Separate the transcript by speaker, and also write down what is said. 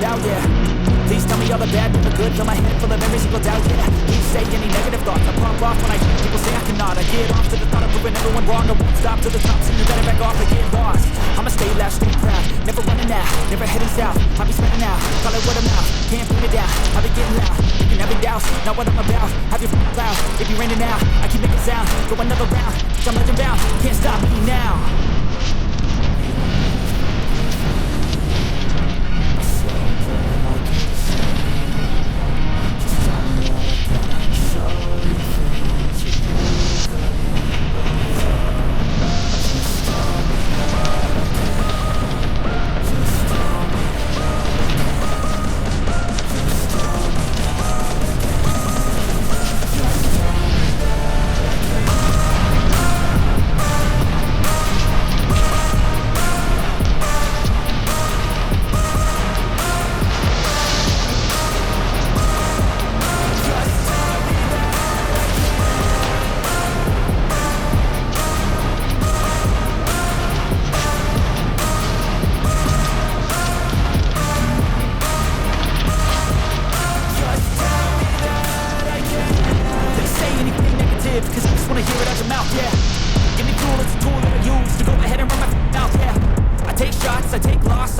Speaker 1: out, yeah. Please tell me all the bad, never good. Fill my head full of every single doubt, yeah. Please say any negative thoughts. I pop off when I hear people say I cannot. I get off to the thought of proving everyone wrong. I won't stop to the top, so you better back off or get lost. I'ma stay loud, stay proud, never running out, never heading south. I'll be spinning out, call it word of mouth. Can't put it down, I'll be getting loud. You can have it douse, not what I'm about. Have your loud, if you're raining out, I keep making sound. Go another round, I'm legend bound. Can't stop me now. Cause I just wanna hear it out your mouth, yeah. Give me cool, it's a tool that I use to go ahead and run my mouth, yeah. I take shots, I take loss,